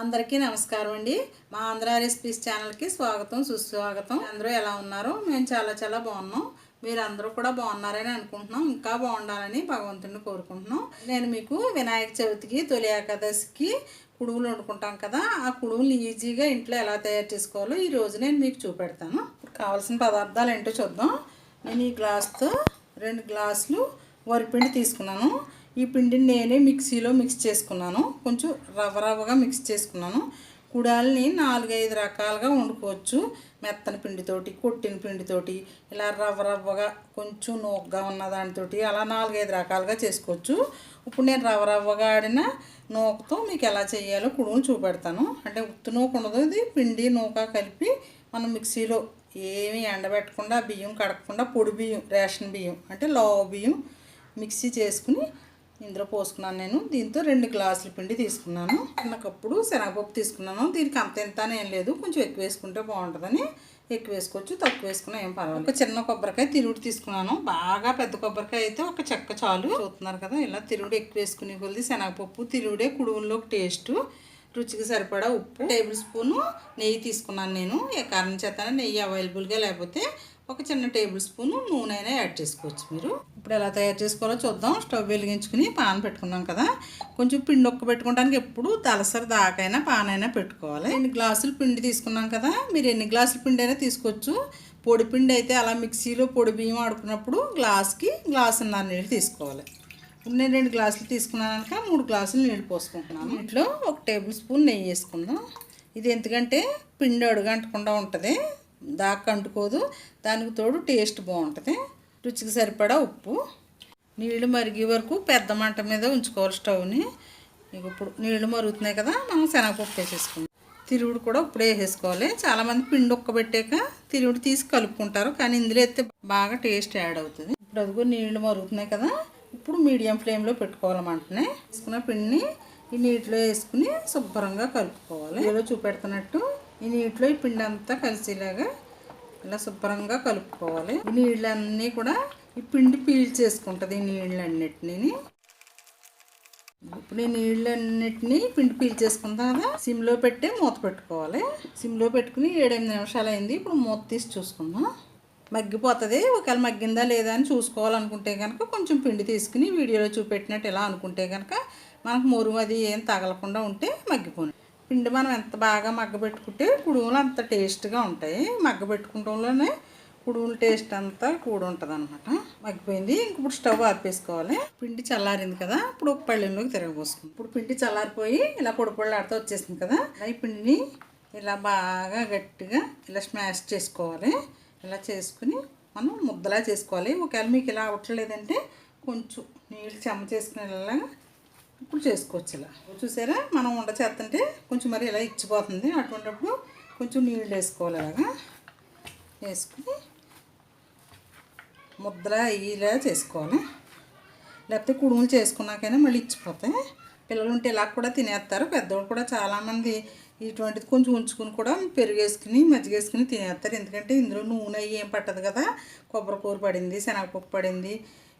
అందరికీ నమస్కారం అండి. మా ఆంధ్ర రెసిపీస్ ఛానల్కి స్వాగతం సుస్వాగతం. అందరూ ఎలా ఉన్నారు? మేము చాలా బాగున్నాం. మీరు అందరూ కూడా బాగున్నారని అనుకుంటున్నాం. ఇంకా బాగుండాలని భగవంతుడిని కోరుకుంటున్నాం. నేను మీకు వినాయక చవితికి తొలి ఏకాదశికి కుడుములు వండుకుంటాం కదా, ఆ కుడుములు ఈజీగా ఇంట్లో ఎలా తయారు చేసుకోవాలో ఈరోజు నేను మీకు చూపెడతాను. ఇప్పుడు కావాల్సిన పదార్థాలు ఏంటో చూద్దాం. నేను ఈ గ్లాస్తో 2 గ్లాసులు వరిపిండి తీసుకున్నాను. ఈ పిండిని నేనే మిక్సీలో మిక్స్ చేసుకున్నాను. కొంచెం రవ్వగా మిక్స్ చేసుకున్నాను. కుడాలని 4-5 రకాలుగా వండుకోవచ్చు. మెత్తని పిండితోటి, కొట్టిన పిండితోటి, ఇలా రవ్వగా కొంచెం నూకగా ఉన్న దానితోటి అలా 4-5 రకాలుగా చేసుకోవచ్చు. ఇప్పుడు నేను రవ్వగా ఆడిన నూకతో మీకు ఎలా చేయాలో కుడుములు చూపెడతాను. అంటే ఉత్తి నూక ఉండదు, ఇది పిండి నూక కలిపి మనం మిక్సీలో ఏమీ ఎండబెట్టకుండా, బియ్యం కడగకుండా పొడి బియ్యం, రేషన్ బియ్యం అంటే లావు బియ్యం మిక్సీ చేసుకుని ఇందులో పోసుకున్నాను. నేను దీంతో 2 గ్లాసుల పిండి తీసుకున్నాను. చిన్నకప్పుడు శనగపప్పు తీసుకున్నాను. దీనికి అంత ఎంత ఏం లేదు, కొంచెం ఎక్కువ వేసుకుంటే బాగుంటుందని ఎక్కువ వేసుకోవచ్చు, తక్కువ వేసుకున్నా ఏం పర్వాలేదు. ఒక చిన్న కొబ్బరికాయ తిరుగుడు తీసుకున్నాను. బాగా పెద్ద కొబ్బరికాయ అయితే ఒక చెక్క చాలు. చూస్తున్నారు కదా, ఇలా తిరుగుడు ఎక్కువ వేసుకునే కొద్ది శనగపప్పు తిరుగుడే కుడుములోకి టేస్ట్. రుచికి సరిపడా ఉప్పు, 1 టేబుల్ స్పూను నెయ్యి తీసుకున్నాను. నేను ఏ కారణం చేత నెయ్యి అవైలబుల్గా లేకపోతే ఒక చిన్న టేబుల్ స్పూను నూనె అయినా యాడ్ చేసుకోవచ్చు మీరు. ఇప్పుడు ఎలా తయారు చేసుకోవాలో చూద్దాం. స్టవ్ వెలిగించుకుని పాన్ పెట్టుకున్నాం కదా, కొంచెం పిండి పెట్టుకోవడానికి ఎప్పుడు దలసరి దాకైనా పాన్ అయినా పెట్టుకోవాలి. 2 గ్లాసులు పిండి తీసుకున్నాం కదా, మీరు ఎన్ని గ్లాసుల పిండి అయినా తీసుకోవచ్చు. పొడి పిండి అయితే అలా మిక్సీలో పొడి బియ్యం ఆడుకున్నప్పుడు గ్లాస్కి గ్లాసున్నర నీళ్ళు తీసుకోవాలి. నేను 2 గ్లాసులు తీసుకున్నాను కనుక 3 గ్లాసులు నీళ్ళు పోసుకుంటున్నాను. ఇంట్లో 1 టేబుల్ స్పూన్ నెయ్యి వేసుకుందాం. ఇది ఎందుకంటే పిండి అడుగంటకుండా ఉంటుంది, దాకా అంటుకోదు, దానికి తోడు టేస్ట్ బాగుంటుంది. రుచికి సరిపడా ఉప్పు. నీళ్ళు మరిగే వరకు పెద్ద మంట మీద ఉంచుకోవాలి స్టవ్ని. ఇప్పుడు నీళ్ళు మరుగుతున్నాయి కదా, మనం శనగపప్పు వేసేసుకుందాం. తిరుగుడు కూడా ఇప్పుడే వేసేసుకోవాలి. చాలామంది పిండి పెట్టాక తిరుగుడు తీసి కలుపుకుంటారు, కానీ ఇందులో అయితే బాగా టేస్ట్ యాడ్ అవుతుంది. ఇప్పుడు అదిగో నీళ్ళు మరుగుతున్నాయి కదా, ఇప్పుడు మీడియం ఫ్లేమ్లో పెట్టుకోవాలన్నమాటనే. వేసుకున్న పిండిని ఈ నీటిలో వేసుకుని శుభ్రంగా కలుపుకోవాలి. ఏదో చూపెడుతున్నట్టు ఈ నీటిలో ఈ పిండి అంతా కలిసేలాగా ఇలా శుభ్రంగా కలుపుకోవాలి. ఈ నీళ్ళన్నీ కూడా ఈ పిండి పీల్చేసుకుంటుంది. ఈ నీళ్ళన్నిటిని ఇప్పుడు ఈ నీళ్ళన్నిటినీ పిండి పీల్చేసుకుంటాం కదా, సిమ్లో పెట్టి మూత పెట్టుకోవాలి. సిమ్లో పెట్టుకుని 7-8 నిమిషాలు అయింది. ఇప్పుడు మూత తీసి చూసుకుందాం. మగ్గిపోతుంది. ఒకవేళ మగ్గిందా లేదా అని చూసుకోవాలనుకుంటే కనుక కొంచెం పిండి తీసుకుని వీడియోలో చూపెట్టినట్టు ఇలా అనుకుంటే కనుక మనకు మొరుగు అది ఏం తగలకుండా ఉంటే మగ్గిపోను. పిండి మనం ఎంత బాగా మగ్గబెట్టుకుంటే కుడుములు అంత టేస్ట్గా ఉంటాయి. మగ్గబెట్టుకుంటంలోనే కుడుముల టేస్ట్ అంతా కూడి ఉంటుంది అనమాట. మగ్గిపోయింది. ఇప్పుడు స్టవ్ ఆపేసుకోవాలి. పిండి చల్లారింది కదా, ఇప్పుడు ఒక పళ్ళెంలోకి తిరగబోసుకుంది. ఇప్పుడు పిండి చల్లారిపోయి ఇలా పొడి వచ్చేసింది కదా, ఈ పిండిని ఇలా బాగా గట్టిగా ఇలా స్మాష్ చేసుకోవాలి. ఇలా చేసుకుని మనం ముద్దలా చేసుకోవాలి. ఒకవేళ మీకు ఇలా అవ్వట్లేదంటే కొంచెం నీళ్ళు చెమ్మ చేసుకునేలా ఇప్పుడు చేసుకోవచ్చు. ఇలా చూసారా, మనం ఉండ చేస్తుంటే కొంచెం మరి ఇలా ఇచ్చిపోతుంది. అటువంటిప్పుడు కొంచెం నీళ్ళు వేసుకోవాలి. ఇలాగా వేసుకుని ముద్దలా ఇలా చేసుకోవాలి. లేకపోతే కుడుములు చేసుకున్నాకైనా మళ్ళీ ఇచ్చిపోతాయి. పిల్లలు ఉంటే ఇలా కూడా తినేస్తారు. పెద్దవాళ్ళు కూడా చాలామంది ఇటువంటిది కొంచెం ఉంచుకుని కూడా పెరుగేసుకుని మజ్జిగేసుకుని తినేస్తారు. ఎందుకంటే ఇందులో నూనె ఏం పట్టదు కదా, కొబ్బరికూర పడింది, శనగపప్పు పడింది,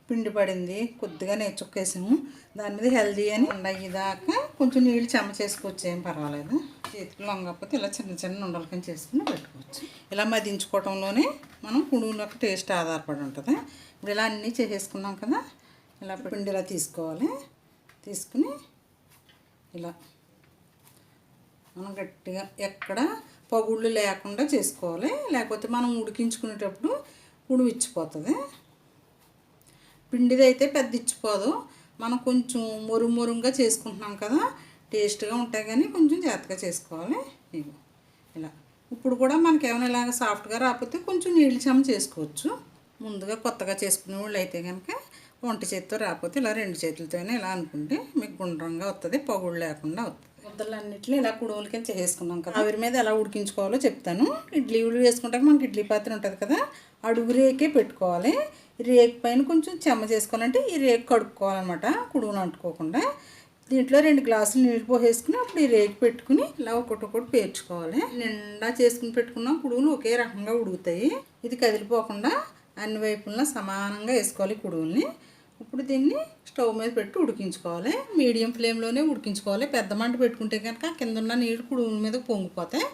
పిండి పడింది, కొద్దిగా నేర్చుకేసాము. దాని మీద హెల్దీ అని అయ్యేదాకా కొంచెం నీళ్ళు చెమ్మ చేసుకోవచ్చు, ఏం పర్వాలేదు. చేతికి లొంగకపోతే ఇలా చిన్న ఉండలు కింద చేసుకుని పెట్టుకోవచ్చు. ఇలా మదించుకోవడంలోనే మనం కుడుములకు టేస్ట్ ఆధారపడి ఉంటుంది. ఇప్పుడు ఇలా అన్నీ చేసేసుకున్నాం కదా, ఇలా పిండి ఇలా తీసుకోవాలి. తీసుకుని ఇలా మనం గట్టిగా ఎక్కడ పగుళ్ళు లేకుండా చేసుకోవాలి. లేకపోతే మనం ఉడికించుకునేటప్పుడు కుడుము ఇచ్చిపోతుంది. పిండిది అయితే పెద్ద ఇచ్చిపోదు. మనం కొంచెం మురుమురుగా చేసుకుంటున్నాం కదా, టేస్ట్గా ఉంటాయి, కానీ కొంచెం జాగ్రత్తగా చేసుకోవాలి. ఇలా ఇప్పుడు కూడా మనకి ఏమైనా ఇలాగ సాఫ్ట్గా రాకపోతే కొంచెం నీళ్ళు చెమ్మ చేసుకోవచ్చు. ముందుగా కొత్తగా చేసుకునే వాళ్ళు అయితే కనుక వంట చేతితో రాకపోతే ఇలా 2 చేతులతోనే ఇలా అనుకుంటే మీకు గుండ్రంగా వస్తుంది, పగుళ్ళు లేకుండా వస్తుంది. ముద్దలన్నింటినీ ఇలా కుడుములకి చేసుకున్నాం కదా, ఆవిరి మీద ఎలా ఉడికించుకోవాలో చెప్తాను. ఇడ్లీ వేసుకుంటాక మనకి ఇడ్లీ పాత్ర ఉంటుంది కదా, అడుగు రేకే పెట్టుకోవాలి. రేకు పైన కొంచెం చెమ్మ చేసుకోవాలంటే ఈ రేకు కడుక్కోవాలన్నమాట, కుడుములు అంటుకోకుండా. దీంట్లో 2 గ్లాసులు నీళ్ళు పోసేసుకుని అప్పుడు ఈ రేకు పెట్టుకుని ఇలా ఒక్కొక్కటి పేర్చుకోవాలి. నిండా చేసుకుని పెట్టుకున్న కుడుములు ఒకే రకంగా ఉడుకుతాయి. ఇది కదిలిపోకుండా అన్ని వైపులా సమానంగా వేసుకోవాలి కుడుముల్ని. ఇప్పుడు దీన్ని స్టవ్ మీద పెట్టి ఉడికించుకోవాలి. మీడియం ఫ్లేమ్లోనే ఉడికించుకోవాలి. పెద్ద మంట పెట్టుకుంటే కనుక కింద ఉన్న నీళ్ళు కుడుముల మీద పొంగిపోతాయి.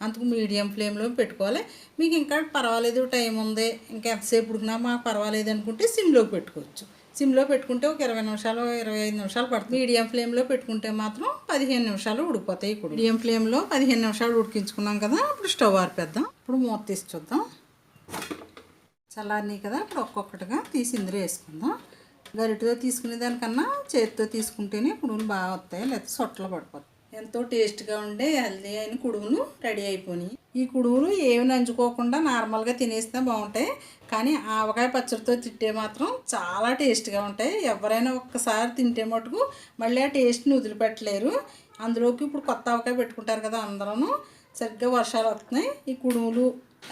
అందుకు మీడియం ఫ్లేమ్లో పెట్టుకోవాలి. మీకు ఇంకా పర్వాలేదు, టైం ఉంది, ఇంకా ఎంతసేపు ఉడికినా మాకు పర్వాలేదు అనుకుంటే సిమ్లోకి పెట్టుకోవచ్చు. సిమ్లో పెట్టుకుంటే ఒక 20 నిమిషాలు 25 నిమిషాలు పడుతుంది. మీడియం ఫ్లేమ్లో పెట్టుకుంటే మాత్రం 15 నిమిషాలు ఉడికిపోతాయి. ఇప్పుడు మీడియం ఫ్లేమ్లో 15 నిమిషాలు ఉడికించుకున్నాం కదా, ఇప్పుడు స్టవ్ ఆర్పేద్దాం. ఇప్పుడు మూత తీసి చూద్దాం. చల్లారినాయి కదా, ఇప్పుడు ఒక్కొక్కటిగా తీసి ఇందులో వేసుకుందాం. గరిటెతో తీసుకునే దానికన్నా చేతితో తీసుకుంటేనే కుడుములు బాగా వస్తాయి, లేకపోతే సొట్టలు పడిపోతాయి. ఎంతో టేస్ట్గా ఉండే హెల్దీ అయిన కుడుములు రెడీ అయిపోయినాయి. ఈ కుడుములు ఏమి నంచుకోకుండా నార్మల్గా తినేస్తే బాగుంటాయి, కానీ ఆవకాయ పచ్చడితో తింటే మాత్రం చాలా టేస్ట్గా ఉంటాయి. ఎవరైనా ఒక్కసారి తింటే మటుకు మళ్ళీ ఆ టేస్ట్ని వదిలిపెట్టలేరు. అందులోకి ఇప్పుడు కొత్త ఆవకాయ పెట్టుకుంటారు కదా అందరూ. సరిగ్గా వర్షాలు వస్తున్నాయి. ఈ కుడుములు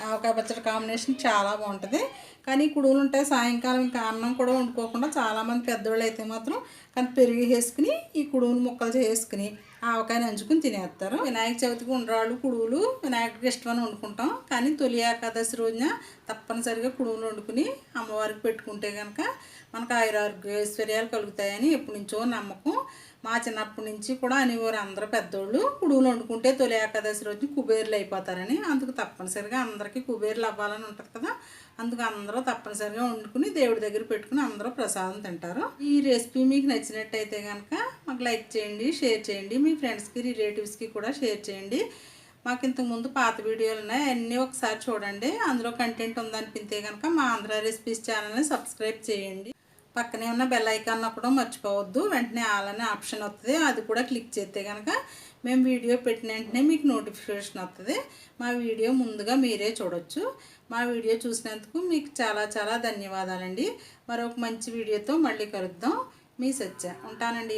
ఆవకాయ పచ్చడి కాంబినేషన్ చాలా బాగుంటుంది. కానీ కుడుములు ఉంటాయి సాయంకాలం ఇంకా అన్నం కూడా వండుకోకుండా చాలామంది పెద్దవాళ్ళు అయితే మాత్రం కానీ పెరుగు వేసుకుని ఈ కుడుములు ముక్కలు చేసుకుని ఆవకాయ నంచుకుని తినేస్తారు. వినాయక చవితికి ఉండ్రాళ్ళు కుడుములు వినాయకుడికి ఇష్టమని వండుకుంటాం. కానీ తొలి ఏకాదశి రోజున తప్పనిసరిగా కుడుములు వండుకుని అమ్మవారికి పెట్టుకుంటే కనుక మనకు ఆయురారోగ్య ఐశ్వర్యాలు కలుగుతాయని ఎప్పటి నుంచో నమ్మకం. మా చిన్నప్పటి నుంచి కూడా అనేవారు అందరూ పెద్దోళ్ళు, కుడుములు వండుకుంటే తొలి ఏకాదశి రోజున కుబేర్లు అయిపోతారని. అందుకు తప్పనిసరిగా అందరికీ కుబేర్లు అవ్వాలని ఉంటుంది కదా, అందుకు అందరూ తప్పనిసరిగా వండుకుని దేవుడి దగ్గర పెట్టుకుని అందరూ ప్రసాదం తింటారు. ఈ రెసిపీ మీకు నచ్చినట్టయితే కనుక మాకు లైక్ చేయండి, షేర్ చేయండి, మీ ఫ్రెండ్స్కి రిలేటివ్స్కి కూడా షేర్ చేయండి. మాకు ఇంతకుముందు పాత వీడియోలు ఉన్నాయి, అన్నీ ఒకసారి చూడండి. అందులో కంటెంట్ ఉందనిపిస్తే కనుక మా ఆంధ్ర రెసిపీస్ ఛానల్ని సబ్స్క్రైబ్ చేయండి. పక్కనే ఉన్న బెల్ ఐకాన్ కూడా మర్చిపోవద్దు. వెంటనే ఆల్ అనే ఆప్షన్ వస్తుంది, అది కూడా క్లిక్ చేస్తే కనుక మేము వీడియో పెట్టిన వెంటనే మీకు నోటిఫికేషన్ వస్తుంది. మా వీడియో ముందుగా మీరే చూడొచ్చు. మా వీడియో చూసినందుకు మీకు చాలా చాలా ధన్యవాదాలండి. మరొక మంచి వీడియోతో మళ్ళీ కలుద్దాం. మీ సత్య ఉంటానండి.